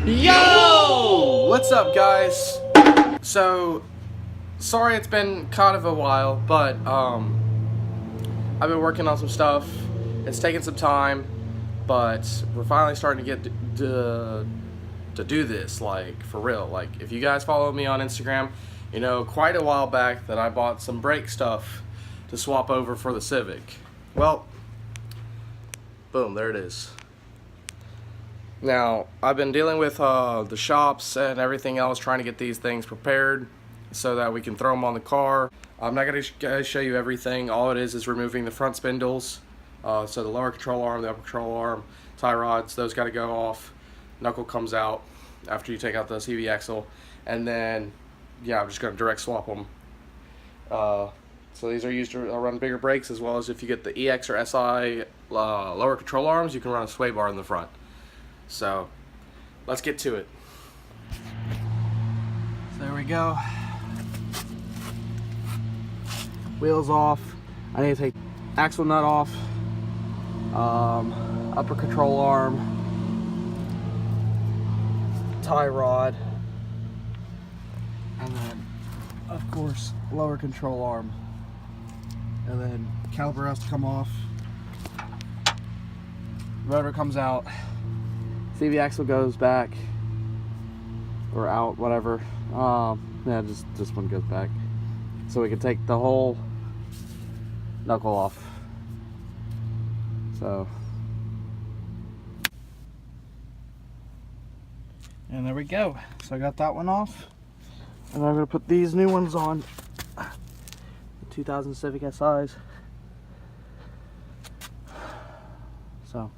Yo! What's up, guys? So, sorry it's been kind of a while, but I've been working on some stuff. It's taken some time, but we're finally starting to get to do this, like, for real. Like, if you guys follow me on Instagram, you know quite a while back that I bought some brake stuff to swap over for the Civic. Well, boom, there it is. Now, I've been dealing with the shops and everything else, trying to get these things prepared so that we can throw them on the car. I'm not going to show you everything. All it is removing the front spindles. So the lower control arm, the upper control arm, tie rods, those got to go off. Knuckle comes out after you take out the CV axle. And then, yeah, I'm just going to direct swap them. So these are used to run bigger brakes, as well as if you get the EX or SI lower control arms, you can run a sway bar in the front. So, let's get to it. So there we go. Wheels off. I need to take axle nut off. Upper control arm. Tie rod. And then, of course, lower control arm. And then caliper has to come off. Rotor comes out. CV axle goes back or out, whatever. Yeah, just this one goes back, so we can take the whole knuckle off. So, and there we go. So I got that one off, and I'm gonna put these new ones on. The 2000 Civic SIs. So.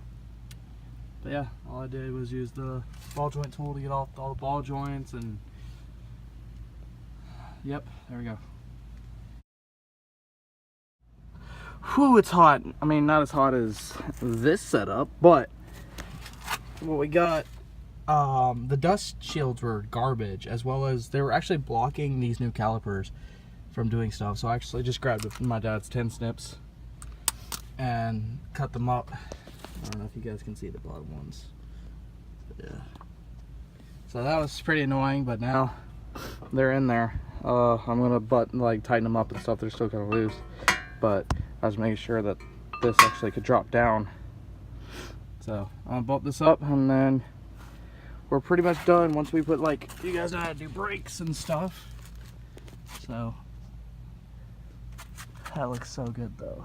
But yeah, all I did was use the ball joint tool to get off all the ball joints, and yep, there we go. Whew, it's hot. I mean, not as hot as this setup, but what we got, the dust shields were garbage, as well as they were actually blocking these new calipers from doing stuff. So I actually just grabbed my dad's 10 snips and cut them up. I don't know if you guys can see the bottom ones. Yeah. So that was pretty annoying, but now they're in there. I'm gonna tighten them up and stuff. They're still kind of loose, but I was making sure that this actually could drop down. So I'll bump this up, and then we're pretty much done. Once we put, like, you guys know how to do brakes and stuff. So that looks so good though.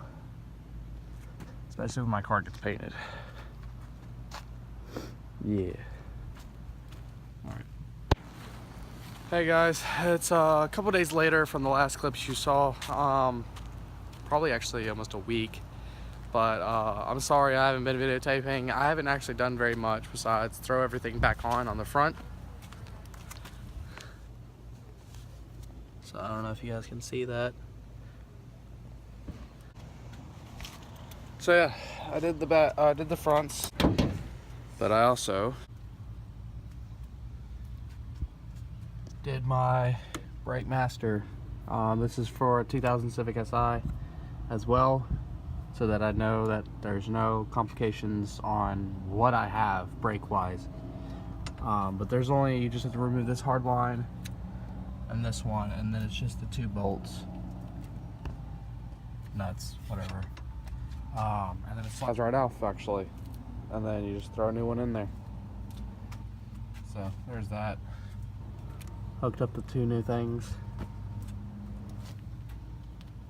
Especially when my car gets painted. Yeah. Alright. Hey guys, it's a couple days later from the last clips you saw. Probably actually almost a week. But I'm sorry I haven't been videotaping. I haven't actually done very much besides throw everything back on the front. So I don't know if you guys can see that. So yeah, I did the fronts, but I also did my brake master. This is for a 2000 Civic Si as well, so that I know that there's no complications on what I have brake wise. But there's only, you just have to remove this hard line and this one, and then it's just the 2 bolts, nuts, whatever. And then it slides right off, actually, and then you just throw a new one in there. So there's that. Hooked up the 2 new things,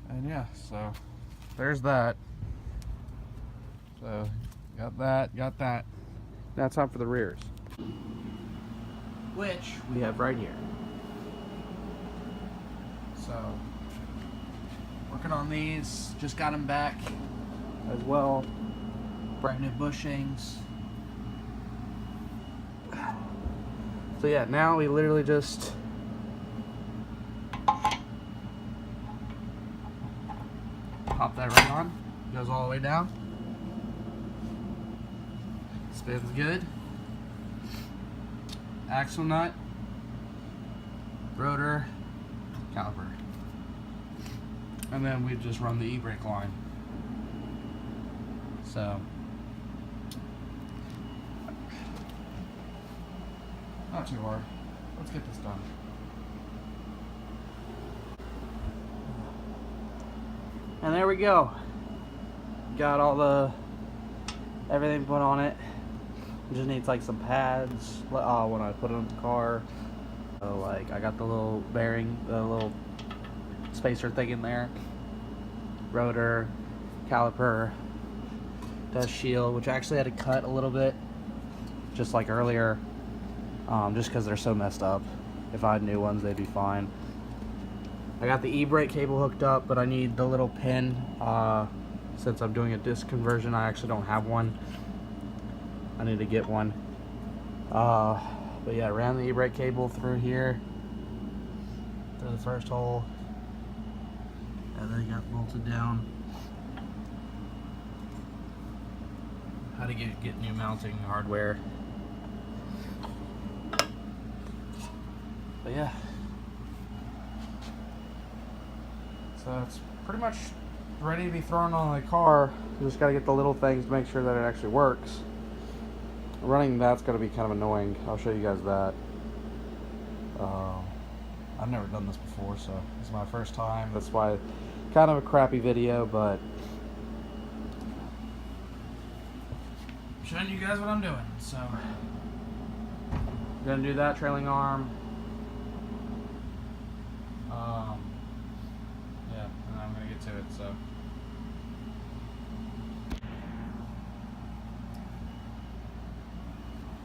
and yeah, so there's that. So got that. Now it's time for the rears, which we have right here. So working on these, just got them back as well. Brand new bushings. So yeah, now we literally just pop that right on. Goes all the way down. Spins good. Axle nut, rotor, caliper. And then we just run the e-brake line. So Not too hard. Let's get this done. And there we go. Got all everything put on it. It just needs like some pads when I put it in the car. So like I got the little bearing, the little spacer thing in there. Rotor, caliper, dust shield, which I actually had to cut a little bit, just like earlier, just because they're so messed up. If I had new ones, they'd be fine. I got the e-brake cable hooked up, but I need the little pin. Since I'm doing a disc conversion, I actually don't have one. I need to get one. But yeah, ran the e-brake cable through here, through the first hole, and then it got bolted down. How to get new mounting hardware. But yeah. So it's pretty much ready to be thrown on the car. You just got to get the little things to make sure that it actually works. Running that's going to be kind of annoying. I'll show you guys that. I've never done this before, so this is my first time. That's why kind of a crappy video, but I'm showing you guys what I'm doing. So I'm going to do that trailing arm. Yeah, and I'm going to get to it, so.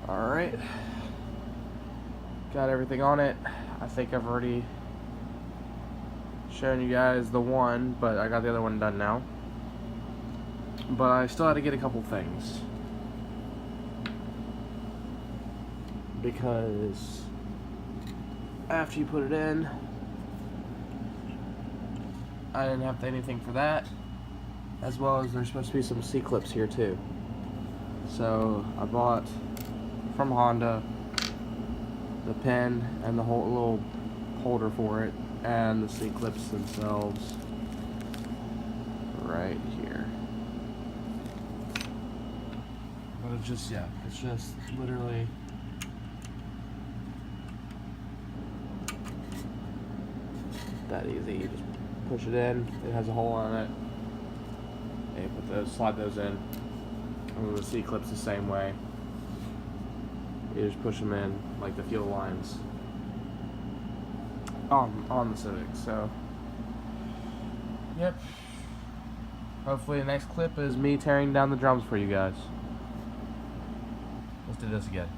Alright. Got everything on it. I think I've already shown you guys the one, but I got the other one done now. But I still had to get a couple things. Because after you put it in, I didn't have anything for that, as well as there's supposed to be some C-clips here too. So I bought from Honda the pin and the whole little holder for it, and the C-clips themselves right here. But it's just, yeah, it's just literally that easy. You just push it in, it has a hole on it, and you put those, slide those in. And the C-clips the same way. You just push them in like the fuel lines on the Civic. So, yep. Hopefully the next clip is me tearing down the drums for you guys. Let's do this again.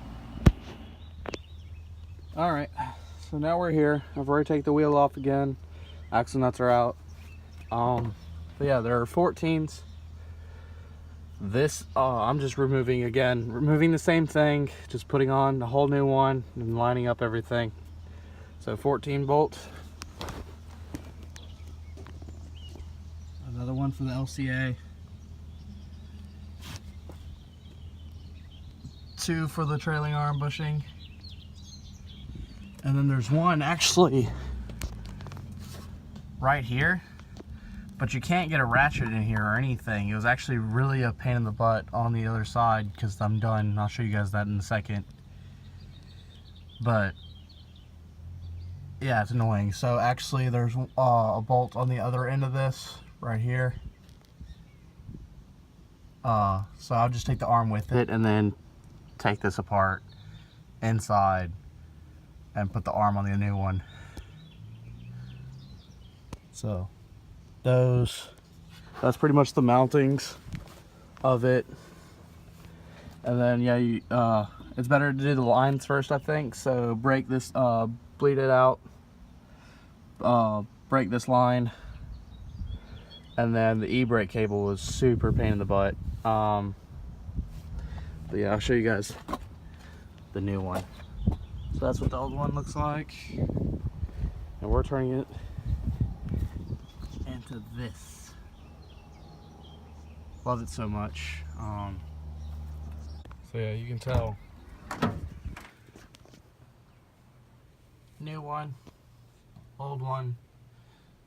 Alright, so now we're here. I've already taken the wheel off again. Axle nuts are out. But yeah, there are 14s. This, I'm just removing the same thing, just putting on a whole new one and lining up everything. So 14 bolt. Another one for the LCA. 2 for the trailing arm bushing. And then there's one actually right here, but you can't get a ratchet in here or anything. It was actually really a pain in the butt on the other side because I'm done. I'll show you guys that in a second. But yeah, it's annoying. So actually there's a bolt on the other end of this right here. So I'll just take the arm with it and then take this apart inside and put the arm on the new one. So that's pretty much the mountings of it. And then yeah, it's better to do the lines first, I think. So break this, bleed it out, break this line, and then the e-brake cable was super pain in the butt. But yeah, I'll show you guys the new one. So that's what the old one looks like, and we're turning it into this. Love it so much. So yeah, you can tell. New one, old one.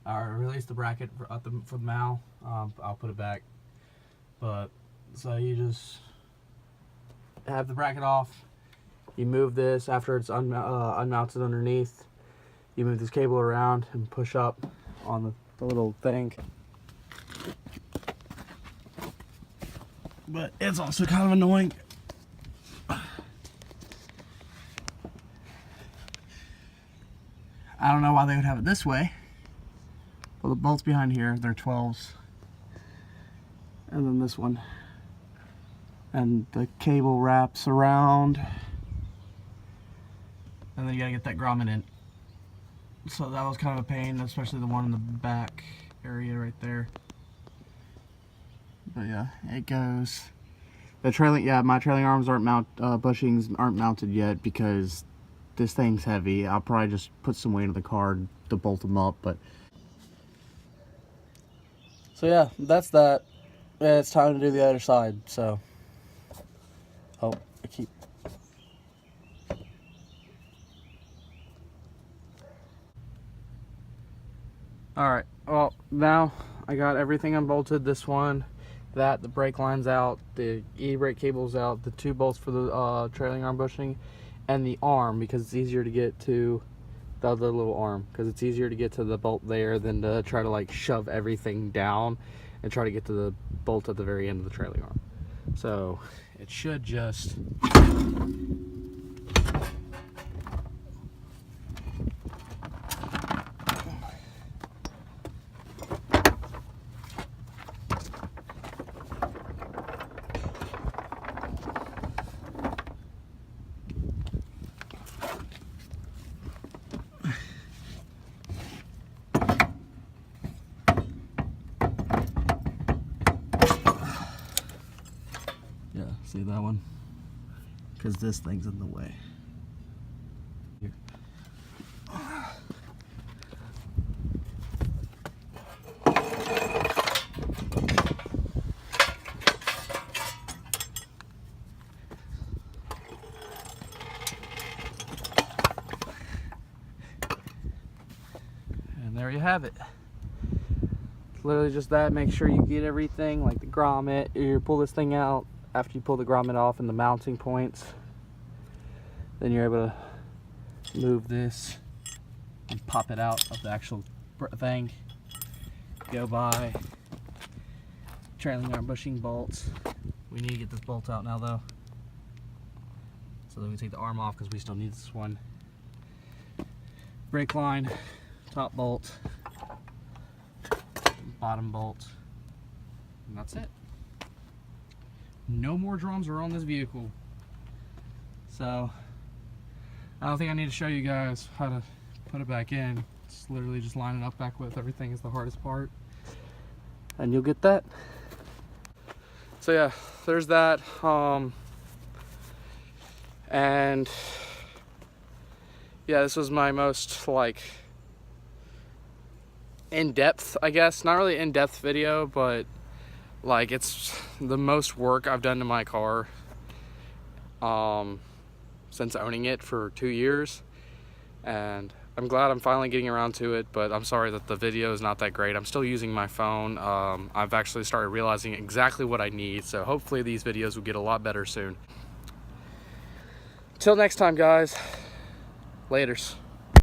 I released the bracket for the mouth. I'll put it back. But so you just have the bracket off, You move this after it's unmounted underneath. You move this cable around and push up on the little thing. But it's also kind of annoying. I don't know why they would have it this way. Well, the bolts behind here, they're 12s. And then this one. And the cable wraps around. And then you gotta get that grommet in. So that was kind of a pain, especially the one in the back area right there. But yeah, it goes. The trailing, yeah, my trailing arms aren't bushings aren't mounted yet because this thing's heavy. I'll probably just put some weight on the car to bolt them up, but. So yeah, that's that. Yeah, it's time to do the other side, so. Oh, I keep. Alright, well, now I got everything unbolted. This one, the brake line's out, the e-brake cable's out, the 2 bolts for the trailing arm bushing, and the arm, because it's easier to get to the other little arm, because it's easier to get to the bolt there than to try to like shove everything down and try to get to the bolt at the very end of the trailing arm. So it should just see that one? Because this thing's in the way. Here. And there you have it. It's literally just that. Make sure you get everything, like the grommet. You pull this thing out. After you pull the grommet off and the mounting points, then you're able to move this and pop it out of the actual thing. Go by trailing arm bushing bolts. We need to get this bolt out now though, so then we take the arm off because we still need this one. Brake line, top bolt, bottom bolt, and that's it. No more drums are on this vehicle. So I don't think I need to show you guys how to put it back in. It's literally just line it up back with everything is the hardest part. And you'll get that. So yeah, there's that. And yeah, this was my most like in-depth, I guess. Not really in-depth video, but like it's the most work I've done to my car since owning it for 2 years, and I'm glad I'm finally getting around to it, but I'm sorry that the video is not that great. I'm still using my phone. I've actually started realizing exactly what I need, so hopefully these videos will get a lot better soon. Till next time, guys. Laters.